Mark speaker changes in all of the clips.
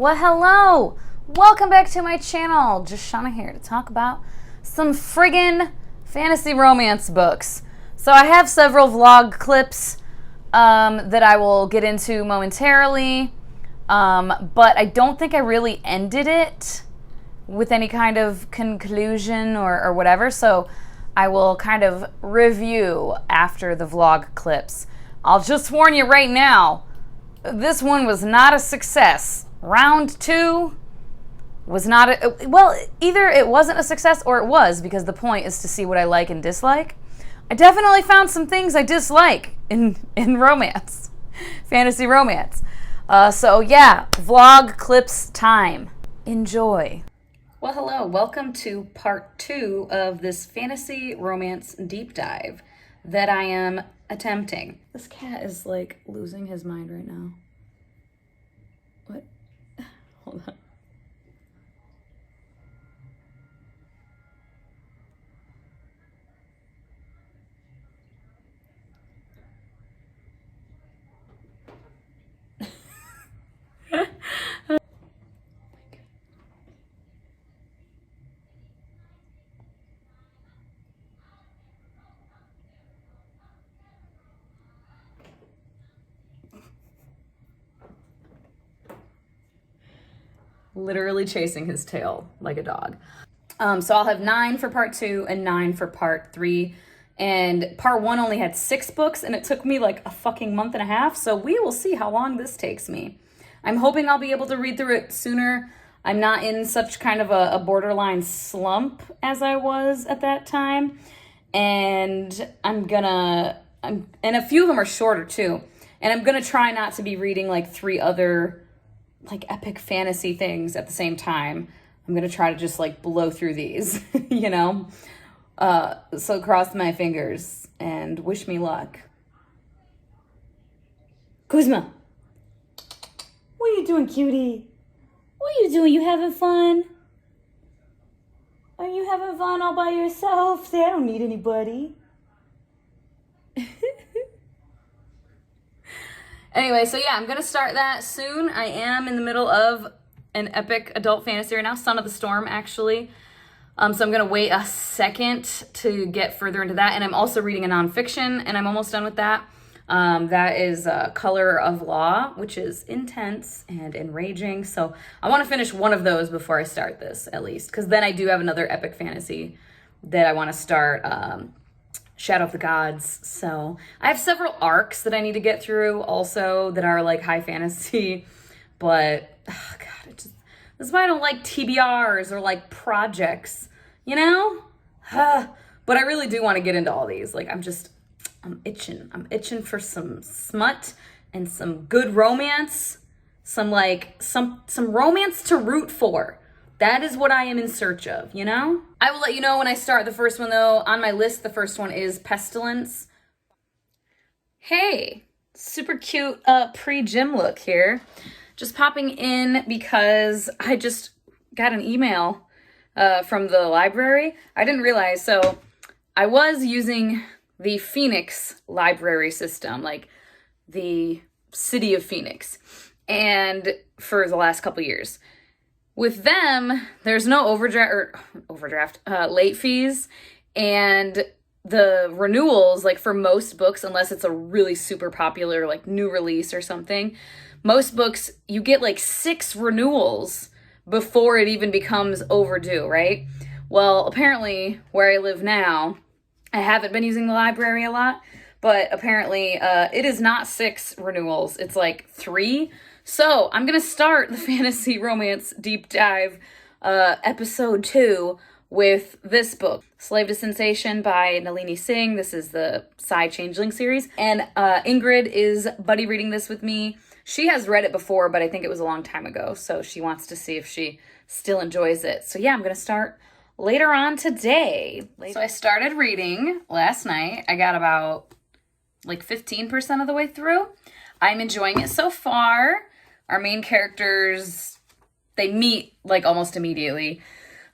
Speaker 1: Well, hello! Welcome back to my channel. Jashanac here to talk about some friggin' fantasy romance books. So I have several vlog clips that I will get into momentarily, but I don't think I really ended it with any kind of conclusion or whatever, so I will kind of review after the vlog clips. I'll just warn you right now, this one was not a success. Round 2 was not well, either it wasn't a success or it was, because the point is to see what I like and dislike. I definitely found some things I dislike in romance, fantasy romance. So yeah, vlog clips time. Enjoy. Well, hello, welcome to part 2 of this fantasy romance deep dive that I am attempting. This cat is like losing his mind right now. What? Hold on. Literally chasing his tail like a dog. So I'll have 9 for part 2 and 9 for part 3. And part 1 only had 6 books, and it took me like a fucking month and a half. So we will see how long this takes me. I'm hoping I'll be able to read through it sooner. I'm not in such kind of a borderline slump as I was at that time. And and a few of them are shorter too. And I'm gonna try not to be reading like 3 other like epic fantasy things at the same time. I'm gonna try to just like blow through these, you know? So cross my fingers and wish me luck. Kuzma, what are you doing, cutie? What are you doing? You having fun? Are you having fun all by yourself? Say, I don't need anybody. Anyway, so yeah, I'm gonna start that soon. I am in the middle of an epic adult fantasy right now, Son of the Storm, actually. So I'm gonna wait a second to get further into that. And I'm also reading a nonfiction, and I'm almost done with that. That is Color of Law, which is intense and enraging. So I wanna finish one of those before I start this, at least. Because then I do have another epic fantasy that I wanna start, Shadow of the Gods. So I have several arcs that I need to get through also that are like high fantasy, but oh God, this is why I don't like TBRs or like projects, you know? But I really do want to get into all these. Like I'm itching for some smut and some good romance, some romance to root for. That is what I am in search of, you know? I will let you know when I start the first one, though. On my list, the first one is Pestilence. Hey, super cute pre-gym look here. Just popping in because I just got an email from the library. I didn't realize, so I was using the Phoenix library system, like the city of Phoenix, and for the last couple years. With them, there's no overdraft, late fees, and the renewals, like for most books, unless it's a really super popular, like new release or something, most books, you get like 6 renewals before it even becomes overdue, right? Well, apparently where I live now, I haven't been using the library a lot, but apparently it is not 6 renewals, it's like 3. So I'm going to start the fantasy romance deep dive episode 2 with this book, Slave to Sensation by Nalini Singh. This is the Psy Changeling series. And Ingrid is buddy reading this with me. She has read it before, but I think it was a long time ago. So she wants to see if she still enjoys it. So yeah, I'm going to start later on today. So I started reading last night. I got about like 15% of the way through. I'm enjoying it so far. Our main characters, they meet like almost immediately.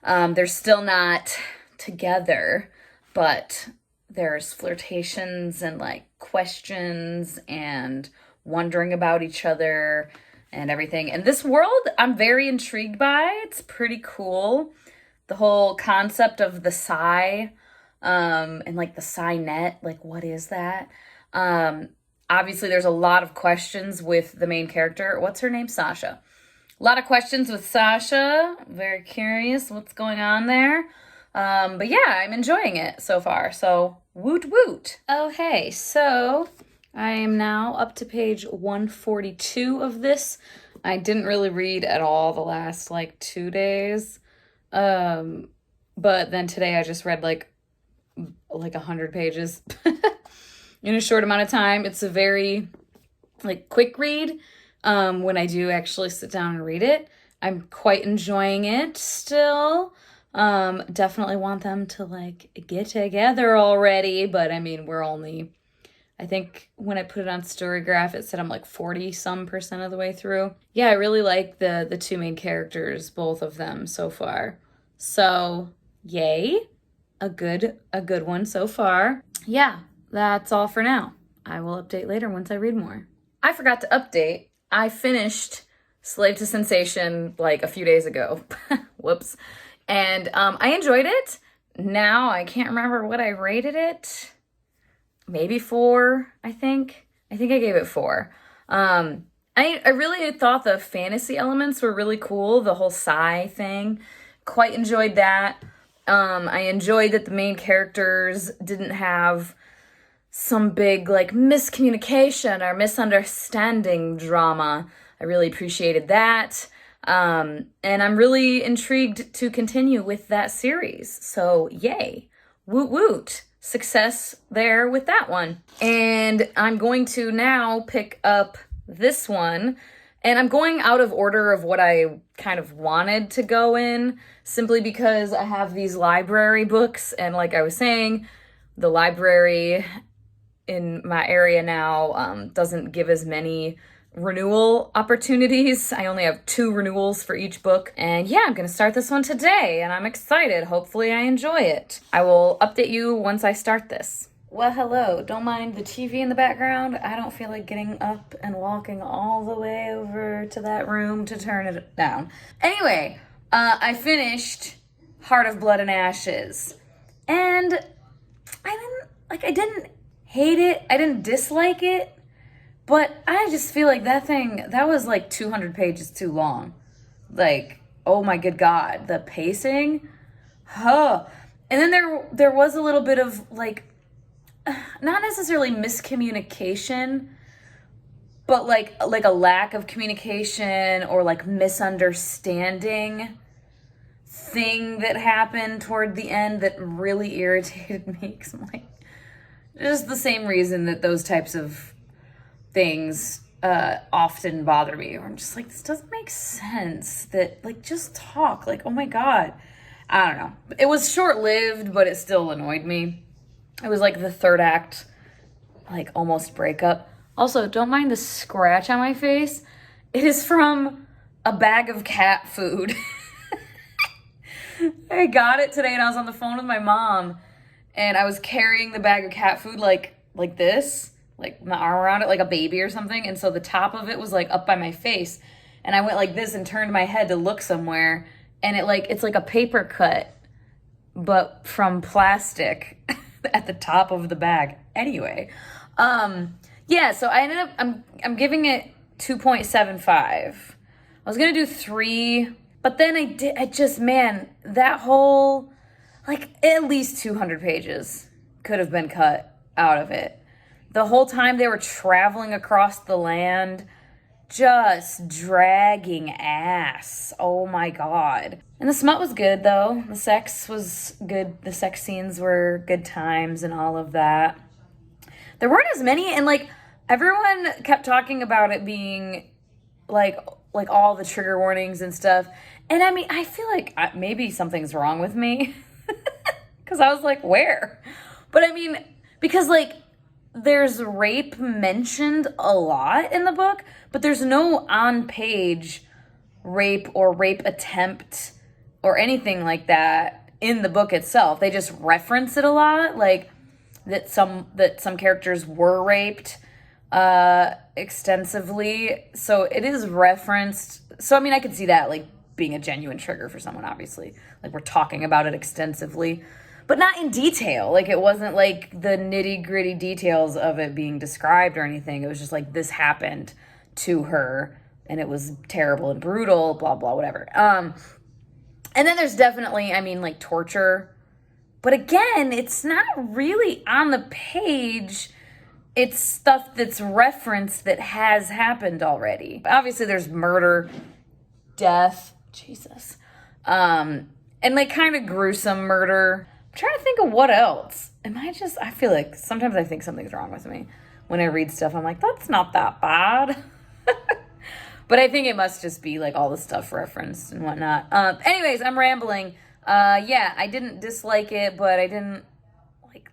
Speaker 1: They're still not together, but there's flirtations and like questions and wondering about each other. and everything. And this world I'm very intrigued by. It's pretty cool. The whole concept of the psi, and like the psi net, like what is that? Obviously there's a lot of questions with the main character. What's her name? Sasha. A lot of questions with Sasha. Very curious what's going on there. But yeah, I'm enjoying it so far. So woot woot. Oh, hey. So I am now up to page 142 of this. I didn't really read at all the last like 2 days. But then today I just read like 100 pages in a short amount of time. It's a very like quick read. When I do actually sit down and read it, I'm quite enjoying it still. Definitely want them to like get together already, but I mean, we're only, I think when I put it on StoryGraph, it said I'm like 40% of the way through. Yeah, I really like the two main characters, both of them so far. So, yay. A good one so far. Yeah, that's all for now. I will update later once I read more. I forgot to update. I finished Slave to Sensation like a few days ago. Whoops. And I enjoyed it. Now I can't remember what I rated it. Maybe 4, I think. I think I gave it 4. I really thought the fantasy elements were really cool. The whole psi thing. Quite enjoyed that. I enjoyed that the main characters didn't have some big like miscommunication or misunderstanding drama. I really appreciated that. And I'm really intrigued to continue with that series. So yay. Woot woot. Success there with that one. And I'm going to now pick up this one. And I'm going out of order of what I kind of wanted to go in, simply because I have these library books. And like I was saying, the library in my area now doesn't give as many renewal opportunities. I only have 2 renewals for each book. And yeah, I'm going to start this one today, and I'm excited. Hopefully I enjoy it. I will update you once I start this. Well, hello. Don't mind the TV in the background. I don't feel like getting up and walking all the way over to that room to turn it down. Anyway, I finished Heart of Blood and Ashes. And I didn't hate it. I didn't dislike it. But I just feel like that was like 200 pages too long. Like, oh my good God, the pacing. Huh. And then there was a little bit of like, not necessarily miscommunication, but like a lack of communication or like misunderstanding thing that happened toward the end that really irritated me. 'Cause I'm like, just the same reason that those types of things often bother me. Or I'm just like, this doesn't make sense. That like, just talk. Like, oh my God. I don't know. It was short-lived, but it still annoyed me. It was like the 3rd act, like almost breakup. Also, don't mind the scratch on my face. It is from a bag of cat food. I got it today and I was on the phone with my mom and I was carrying the bag of cat food like this, like my arm around it like a baby or something. And so the top of it was like up by my face and I went like this and turned my head to look somewhere and it's like a paper cut, but from plastic at the top of the bag. Anyway, yeah, so I ended up, I'm giving it 2.75. I was gonna do 3, but then that whole, like at least 200 pages could have been cut out of it. The whole time they were traveling across the land, just dragging ass. Oh my God. And the smut was good though. The sex was good. The sex scenes were good times and all of that. There weren't as many, and like everyone kept talking about it being like all the trigger warnings and stuff. And I mean, I feel like maybe something's wrong with me because I was like, where? But I mean, because like there's rape mentioned a lot in the book, but there's no on-page rape or rape attempt or anything like that in the book itself. They just reference it a lot, like that some characters were raped, extensively. So it is referenced. So, I mean, I could see that like being a genuine trigger for someone, obviously. Like we're talking about it extensively, but not in detail. Like it wasn't like the nitty gritty details of it being described or anything. It was just like this happened to her and it was terrible and brutal, blah, blah, whatever. And then there's definitely, I mean, like torture. But again, it's not really on the page. It's stuff that's referenced that has happened already. Obviously, there's murder, death, Jesus. And like kind of gruesome murder. I'm trying to think of what else. I feel like sometimes I think something's wrong with me. When I read stuff, I'm like, that's not that bad. But I think it must just be like all the stuff referenced and whatnot. Anyways, I'm rambling. Yeah, I didn't dislike it, but I didn't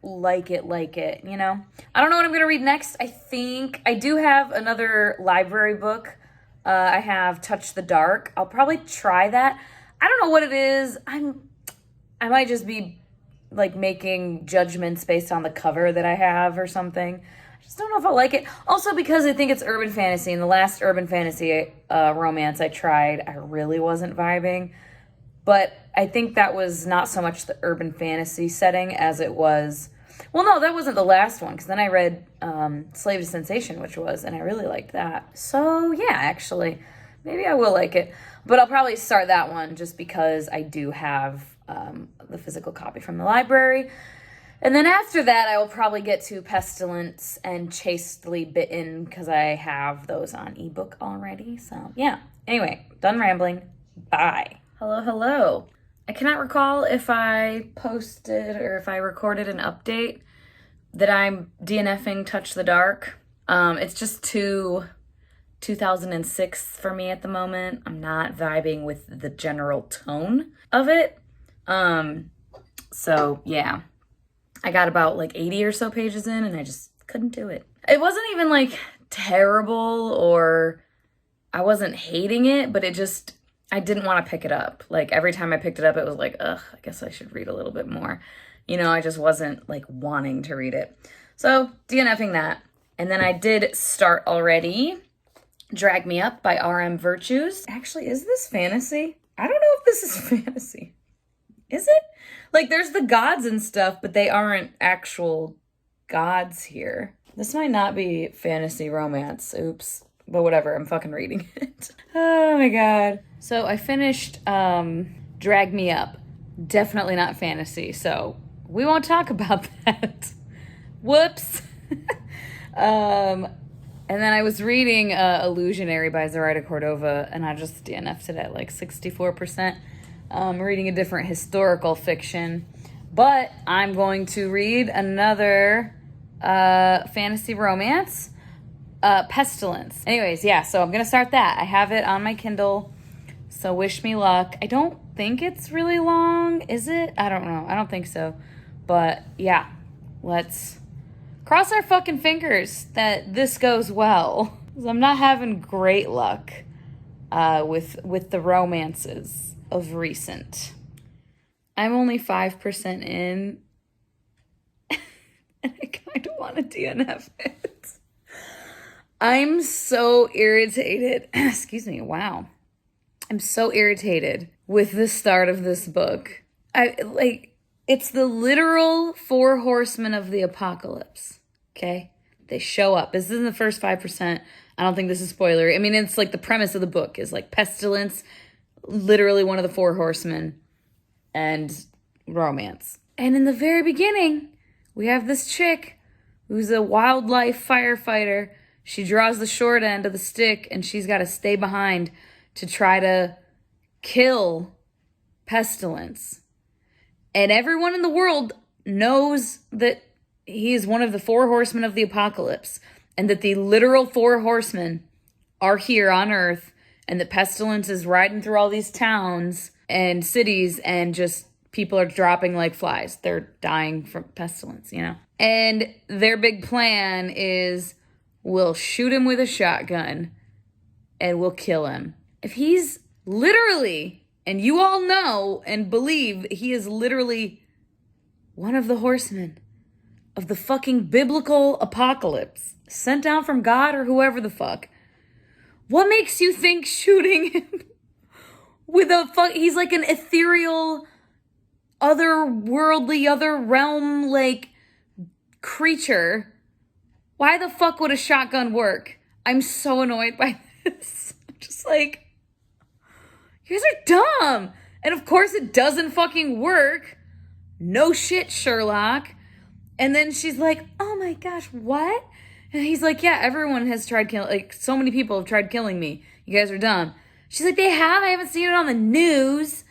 Speaker 1: like it, you know? I don't know what I'm going to read next. I think I do have another library book. I have Touch the Dark. I'll probably try that. I don't know what it is. I might just be like making judgments based on the cover that I have or something. I just don't know if I like it. Also because I think it's urban fantasy, and the last urban fantasy romance I tried, I really wasn't vibing. But I think that was not so much the urban fantasy setting as it was... Well, no, that wasn't the last one, because then I read Slave to Sensation, and I really liked that. So, yeah, actually, maybe I will like it. But I'll probably start that one just because I do have the physical copy from the library. And then after that, I will probably get to Pestilence and Chastely Bitten, because I have those on ebook already. So, yeah. Anyway, done rambling. Bye. Hello. I cannot recall if I posted or if I recorded an update that I'm DNFing Touch the Dark. It's just too 2006 for me at the moment. I'm not vibing with the general tone of it. So yeah, I got about like 80 or so pages in and I just couldn't do it. It wasn't even like terrible or I wasn't hating it, but I didn't want to pick it up. Like every time I picked it up, it was like, ugh, I guess I should read a little bit more. You know, I just wasn't like wanting to read it. So DNFing that. And then I did start already Drag Me Up by R.M. Virtues. Actually, is this fantasy? I don't know if this is fantasy. Is it? Like there's the gods and stuff, but they aren't actual gods here. This might not be fantasy romance. Oops. But whatever, I'm fucking reading it. Oh my god. So I finished Drag Me Up. Definitely not fantasy, so we won't talk about that. Whoops. And then I was reading Illusionary by Zoraida Cordova, and I just DNF'd it at like 64%. Reading a different historical fiction. But I'm going to read another fantasy romance. Pestilence. Anyways, yeah, so I'm gonna start that. I have it on my Kindle, so wish me luck. I don't think it's really long, is it? I don't know. I don't think so. But yeah, let's cross our fucking fingers that this goes well. 'Cause I'm not having great luck with the romances of recent. I'm only 5% in, and I kind of want to DNF it. I'm so irritated. Excuse me. Wow. I'm so irritated with the start of this book. It's the literal 4 horsemen of the apocalypse. Okay? They show up. This isn't the first 5%. I don't think this is spoiler. I mean, it's like the premise of the book is like pestilence, literally one of the 4 horsemen, and romance. And in the very beginning, we have this chick who's a wildlife firefighter. She draws the short end of the stick, and she's got to stay behind to try to kill Pestilence. And everyone in the world knows that he is one of the 4 horsemen of the apocalypse, and that the literal 4 horsemen are here on Earth, and that Pestilence is riding through all these towns and cities, and just people are dropping like flies. They're dying from Pestilence, you know? And their big plan is... we'll shoot him with a shotgun and we'll kill him. If he's literally, and you all know and believe he is literally one of the horsemen of the fucking biblical apocalypse sent down from God or whoever the fuck. What makes you think shooting him with a he's like an ethereal, otherworldly, other realm, like, creature. Why the fuck would a shotgun work? I'm so annoyed by this. I'm just like, you guys are dumb. And of course it doesn't fucking work. No shit, Sherlock. And then she's like, oh my gosh, what? And he's like, yeah, everyone has tried killing, like, so many people have tried killing me. You guys are dumb. She's like, they have? I haven't seen it on the news.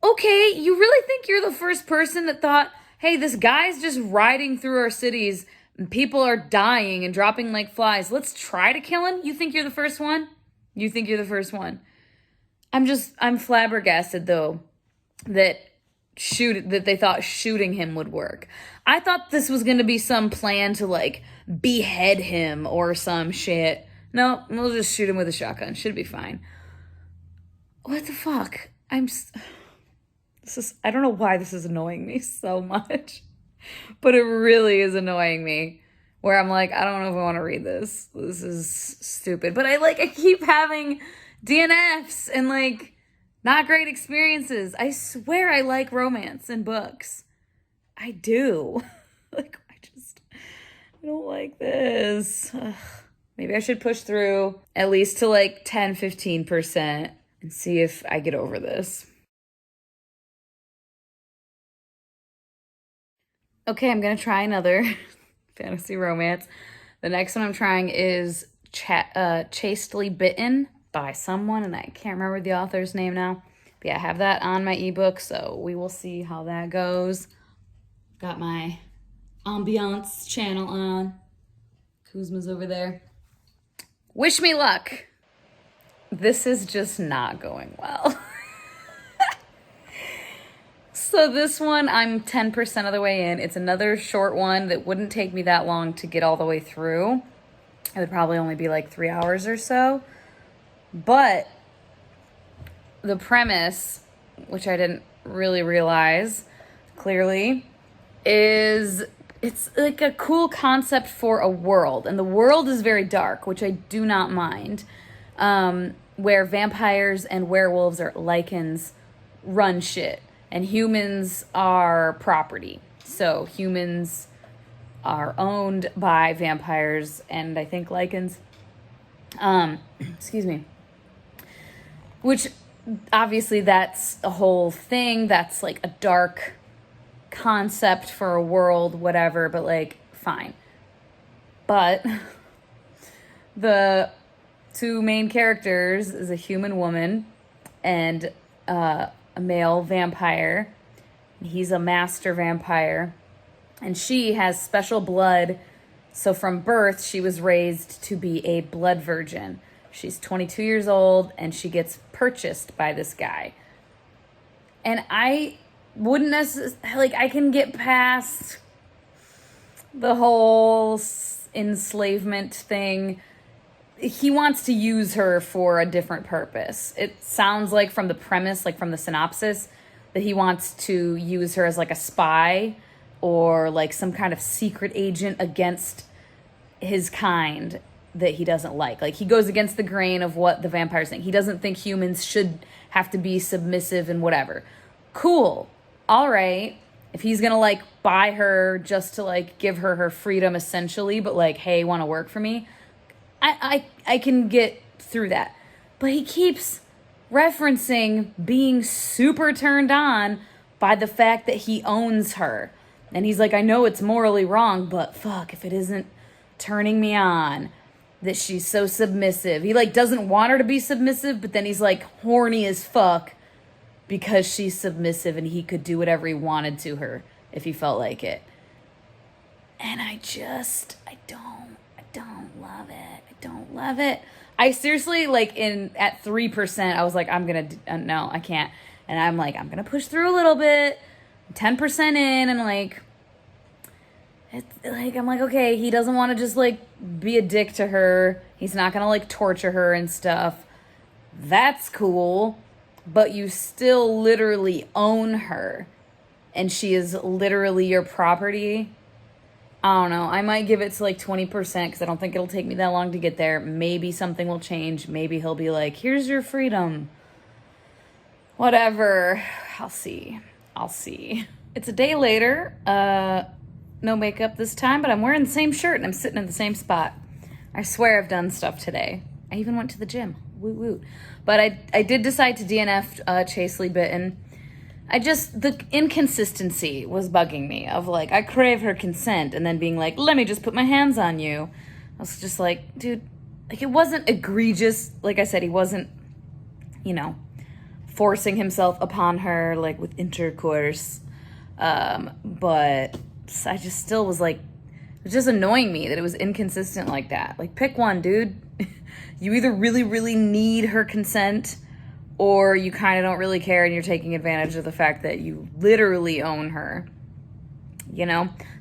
Speaker 1: Okay, you really think you're the first person that thought, hey, this guy's just riding through our cities and people are dying and dropping like flies. Let's try to kill him? You think you're the first one? You think you're the first one? I'm flabbergasted, though, that they thought shooting him would work. I thought this was going to be some plan to, like, behead him or some shit. No, we'll just shoot him with a shotgun. Should be fine. What the fuck? I don't know why this is annoying me so much, but it really is annoying me, where I'm like, I don't know if I want to read this. This is stupid. But I keep having DNFs and, like, not great experiences. I swear I like romance in books. I do. I don't like this. Ugh. Maybe I should push through at least to like 10, 15% and see if I get over this. Okay, I'm going to try another fantasy romance. The next one I'm trying is Chastely Bitten by someone, and I can't remember the author's name now. But yeah, I have that on my ebook, so we will see how that goes. Got my ambiance channel on. Kuzma's over there. Wish me luck. This is just not going well. So this one, I'm 10% of the way in. It's another short one that wouldn't take me that long to get all the way through. It would probably only be like 3 hours or so. But the premise, which I didn't really realize clearly, is it's like a cool concept for a world. And the world is very dark, which I do not mind, where vampires and werewolves or lichens run shit. And humans are property. So humans are owned by vampires and I think lichens. Excuse me. Which, obviously, that's a whole thing. That's like a dark concept for a world, whatever, but like, fine. But the two main characters is a human woman and a male vampire. He's a master vampire. And she has special blood. So from birth, she was raised to be a blood virgin. She's 22 years old, and she gets purchased by this guy. And I wouldn't necessarily, like, I can get past the whole enslavement thing. He wants to use her for a different purpose. It sounds like from the premise, like from the synopsis, that he wants to use her as like a spy or like some kind of secret agent against his kind that he doesn't like. Like, he goes against the grain of what the vampires think. He doesn't think humans should have to be submissive and whatever. Cool. All right. If he's going to, like, buy her just to, like, give her her freedom, essentially, but, like, hey, want to work for me? I can get through that. But he keeps referencing being super turned on by the fact that he owns her. And he's like, I know it's morally wrong, but fuck, if it isn't turning me on that she's so submissive. He, like, doesn't want her to be submissive, but then he's, like, horny as fuck because she's submissive and he could do whatever he wanted to her if he felt like it. And I don't love it. I don't love it. I seriously, like, at 3%, I was like, I'm going to, no, I can't. And I'm like, I'm going to push through a little bit, 10% in, and, like, it's like, I'm like, okay, he doesn't want to just, like, be a dick to her. He's not going to, like, torture her and stuff. That's cool. But you still literally own her. And she is literally your property. I don't know. I might give it to like 20% because I don't think it'll take me that long to get there. Maybe something will change. Maybe he'll be like, here's your freedom. Whatever. I'll see. It's a day later. No makeup this time, but I'm wearing the same shirt and I'm sitting in the same spot. I swear I've done stuff today. I even went to the gym. Woo woo. But I did decide to DNF Chastely Bitten. The inconsistency was bugging me of like, I crave her consent and then being like, let me just put my hands on you. I was just like, dude, like it wasn't egregious. Like I said, he wasn't, forcing himself upon her like with intercourse. But I just still was like, it was just annoying me that it was inconsistent like that. Like pick one, dude. You either really, really need her consent or you kind of don't really care and you're taking advantage of the fact that you literally own her,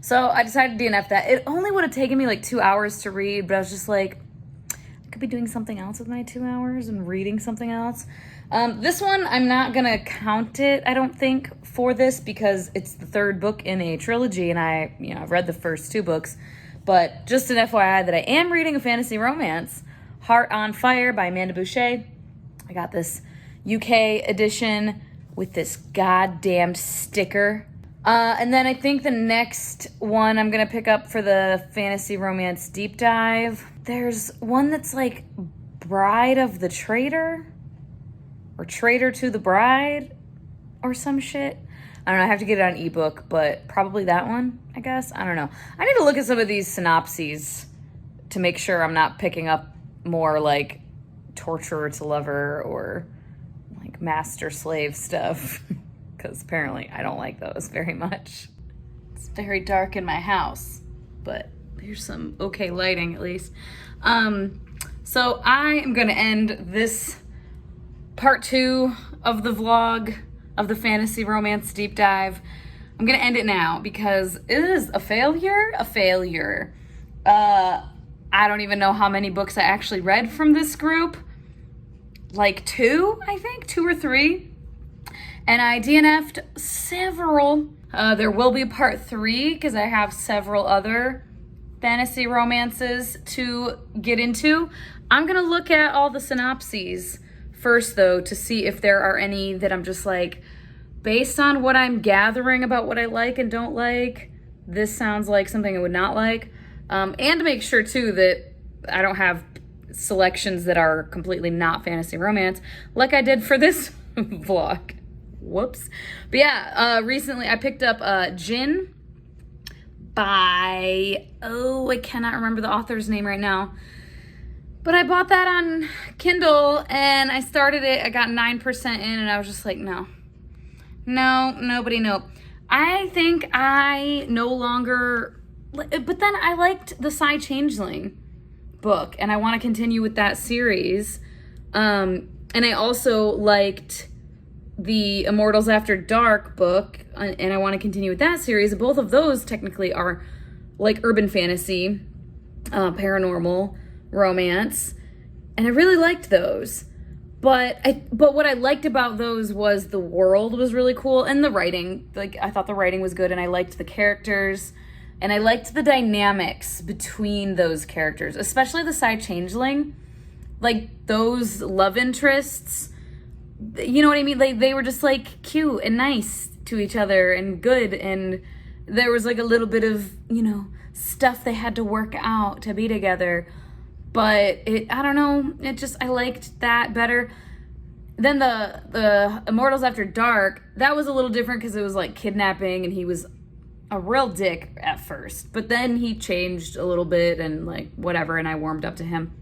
Speaker 1: So I decided to DNF that. It only would have taken me like 2 hours to read, but I was just like, I could be doing something else with my 2 hours and reading something else. This one, I'm not going to count it, I don't think, for this because it's the third book in a trilogy and I've read the first 2 books. But just an FYI that I am reading a fantasy romance, Heart on Fire by Amanda Boucher. I got this UK edition with this goddamn sticker. And then I think the next one I'm going to pick up for the fantasy romance deep dive, there's one that's like Bride of the Traitor or Traitor to the Bride or some shit. I don't know, I have to get it on ebook, but probably that one, I guess. I don't know. I need to look at some of these synopses to make sure I'm not picking up more like Torturer to Lover or like master slave stuff because apparently I don't like those very much. It's very dark in my house, but there's some okay lighting at least. So I am going to end this part 2 of the vlog of the fantasy romance deep dive. I'm going to end it now because it is a failure. I don't even know how many books I actually read from this group. Like 2, I think, 2 or 3. And I DNF'd several. There will be part 3 because I have several other fantasy romances to get into. I'm going to look at all the synopses first, though, to see if there are any that I'm just like, based on what I'm gathering about what I like and don't like, this sounds like something I would not like. And to make sure, too, that I don't have selections that are completely not fantasy romance, like I did for this vlog. Whoops. But yeah, recently I picked up Jinn by, I cannot remember the author's name right now. But I bought that on Kindle and I started it. I got 9% in and I was just like, no, nobody, no. I think I no longer, but then I liked the Changeling book and I want to continue with that series. And I also liked the Immortals After Dark book and I want to continue with that series. Both of those technically are like urban fantasy, paranormal romance, and I really liked those. But what I liked about those was the world was really cool and the writing. Like I thought the writing was good and I liked the characters and I liked the dynamics between those characters, especially the Changeling. Like those love interests, you know what I mean? Like they were just like cute and nice to each other and good, and there was like a little bit of, stuff they had to work out to be together. But I don't know, I liked that better. Then the Immortals After Dark, that was a little different because it was like kidnapping and he was a real dick at first. But then he changed a little bit and like whatever, and I warmed up to him.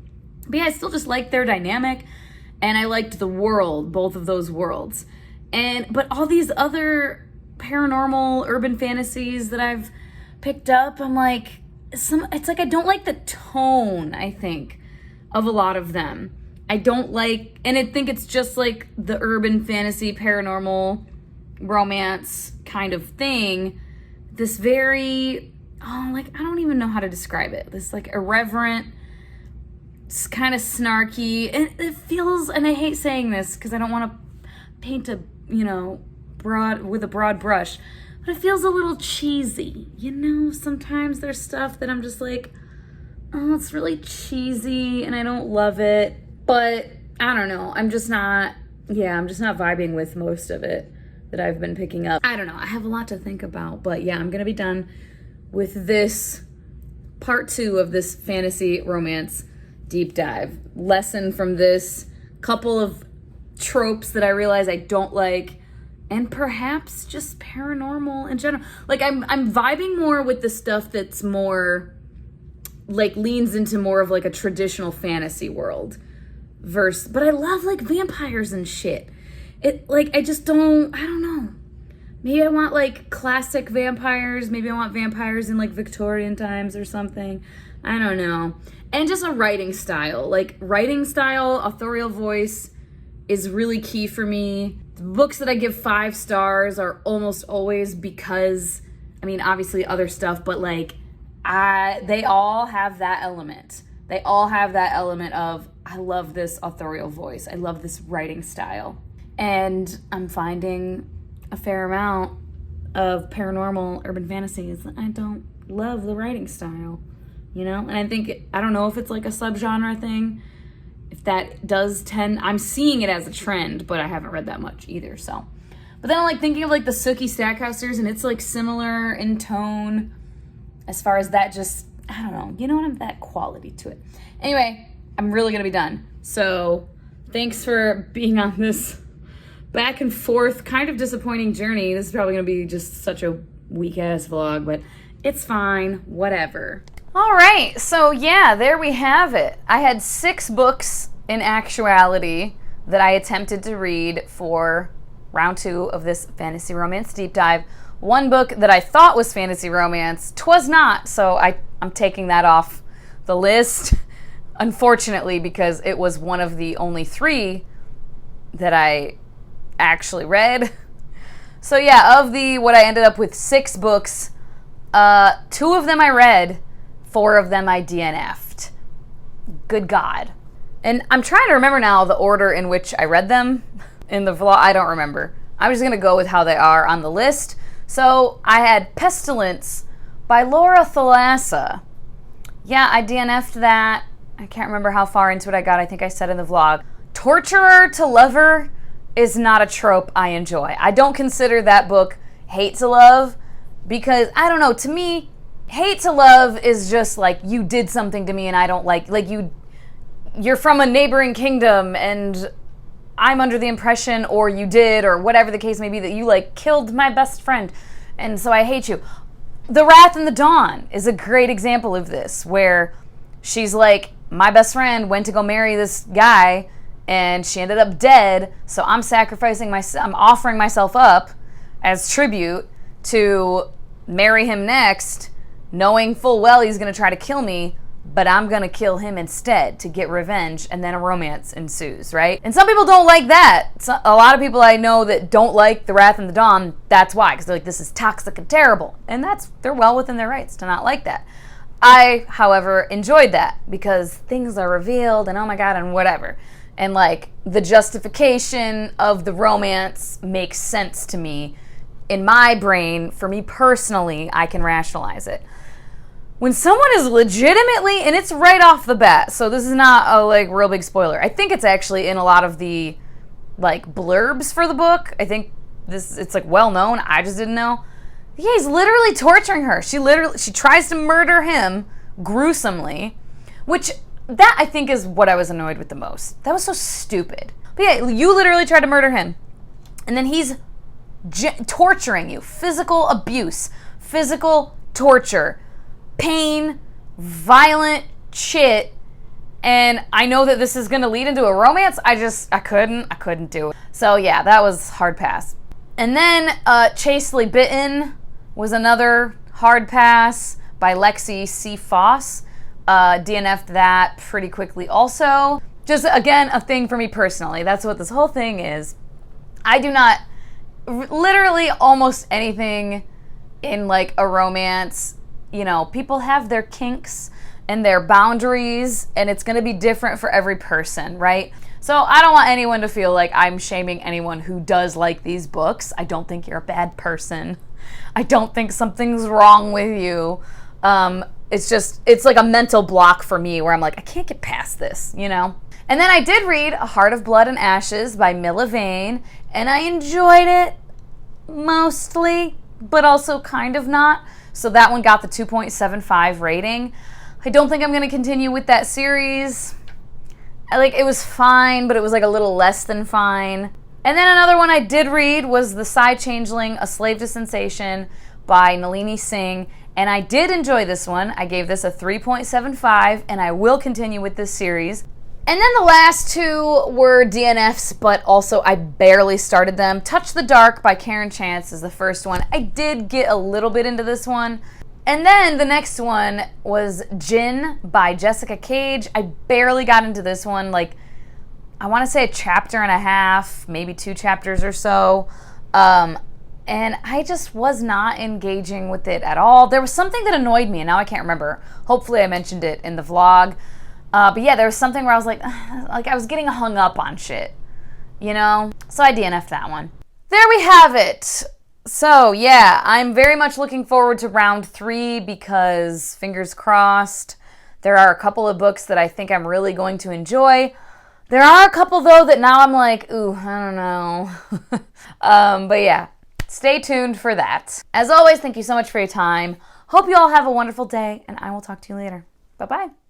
Speaker 1: But yeah, I still just liked their dynamic and I liked the world, both of those worlds. But all these other paranormal urban fantasies that I've picked up, I'm like, it's like I don't like the tone, I think, of a lot of them. I don't like, and I think it's just like the urban fantasy paranormal romance kind of thing. This very, I don't even know how to describe it. This like irreverent, kind of snarky, and it feels, and I hate saying this because I don't want to paint a, with a broad brush. but it feels a little cheesy. You know, sometimes there's stuff that I'm just like, oh, it's really cheesy and I don't love it. But I don't know. I'm just not vibing with most of it that I've been picking up. I don't know. I have a lot to think about. But yeah, I'm going to be done with this part 2 of this fantasy romance deep dive. Lesson from this, couple of tropes that I realize I don't like, and perhaps just paranormal in general. Like I'm vibing more with the stuff that's more like leans into more of like a traditional fantasy world but I love like vampires and shit. It like I don't know. Maybe I want like classic vampires, maybe I want vampires in like Victorian times or something. I don't know. And just a writing style. Like writing style, authorial voice is really key for me. The books that I give 5 stars are almost always because, I mean, obviously other stuff, but like they all have that element. They all have that element of, I love this authorial voice. I love this writing style. And I'm finding a fair amount of paranormal urban fantasies. I don't love the writing style, you know? And I don't know if it's like a subgenre thing. If that does I'm seeing it as a trend, but I haven't read that much either, so. But then I'm like thinking of like the Sookie Stackhouse series, and it's like similar in tone as far as that just, I don't know, you know what, I have that quality to it. Anyway, I'm really gonna be done. So thanks for being on this back and forth, kind of disappointing journey. This is probably gonna be just such a weak ass vlog, but it's fine, whatever. All right, so yeah, there we have it. I had 6 books in actuality that I attempted to read for round 2 of this fantasy romance deep dive. 1 book that I thought was fantasy romance, 'twas not, so I'm taking that off the list, unfortunately, because it was one of the only 3 that I actually read. So yeah, of what I ended up with 6 books, 2 of them I read, 4 of them I DNF'd. Good God. And I'm trying to remember now the order in which I read them in the vlog. I don't remember. I'm just going to go with how they are on the list. So I had Pestilence by Laura Thalassa. Yeah, I DNF'd that. I can't remember how far into it I got. I think I said in the vlog. Torturer to Lover is not a trope I enjoy. I don't consider that book hate to love because, I don't know, to me, hate to love is just like you did something to me and I don't like you're from a neighboring kingdom and I'm under the impression, or you did, or whatever the case may be, that you like killed my best friend and so I hate you. The Wrath and the Dawn is a great example of this, where she's like, my best friend went to go marry this guy and she ended up dead, so I'm offering myself up as tribute to marry him next, knowing full well he's going to try to kill me, but I'm going to kill him instead to get revenge, and then a romance ensues, right? And some people don't like that. A lot of people I know that don't like The Wrath and the Dawn, that's why, because they're like, this is toxic and terrible. And they're well within their rights to not like that. I, however, enjoyed that because things are revealed and oh my God and whatever. And like the justification of the romance makes sense to me. In my brain, for me personally, I can rationalize it. When someone is legitimately, and it's right off the bat, so this is not a like real big spoiler. I think it's actually in a lot of the like blurbs for the book. I think it's like well known. I just didn't know. Yeah, he's literally torturing her. She tries to murder him gruesomely, which that I think is what I was annoyed with the most. That was so stupid. But yeah, you literally tried to murder him, and then he's torturing you. Physical abuse, physical torture, pain, violent shit. And I know that this is going to lead into a romance. I couldn't do it. So yeah, that was hard pass. And then Chastely Bitten was another hard pass by Lexi C. Foss. DNF'd that pretty quickly also. Just, again, a thing for me personally. That's what this whole thing is. I do not, literally almost anything in like a romance, you know, people have their kinks and their boundaries, and it's going to be different for every person, right? So I don't want anyone to feel like I'm shaming anyone who does like these books. I don't think you're a bad person. I don't think something's wrong with you. It's like a mental block for me where I'm like, I can't get past this, you know? And then I did read A Heart of Blood and Ashes by Milla Vane, and I enjoyed it mostly, but also kind of not. So that one got the 2.75 rating. I don't think I'm going to continue with that series. It was fine, but it was like a little less than fine. And then another one I did read was The Psy Changeling, A Slave to Sensation by Nalini Singh. And I did enjoy this one. I gave this a 3.75, and I will continue with this series. And then the last two were DNFs, but also I barely started them. Touch the Dark by Karen Chance is the first one. I did get a little bit into this one. And then the next one was Jinn by Jessica Cage. I barely got into this one. I want to say a chapter and a half, maybe 2 chapters or so. And I just was not engaging with it at all. There was something that annoyed me, and now I can't remember. Hopefully I mentioned it in the vlog. But yeah, there was something where I was like I was getting hung up on shit, you know? So I DNF'd that one. There we have it. So yeah, I'm very much looking forward to round 3 because, fingers crossed, there are a couple of books that I think I'm really going to enjoy. There are a couple, though, that now I'm like, ooh, I don't know. But yeah, stay tuned for that. As always, thank you so much for your time. Hope you all have a wonderful day, and I will talk to you later. Bye-bye.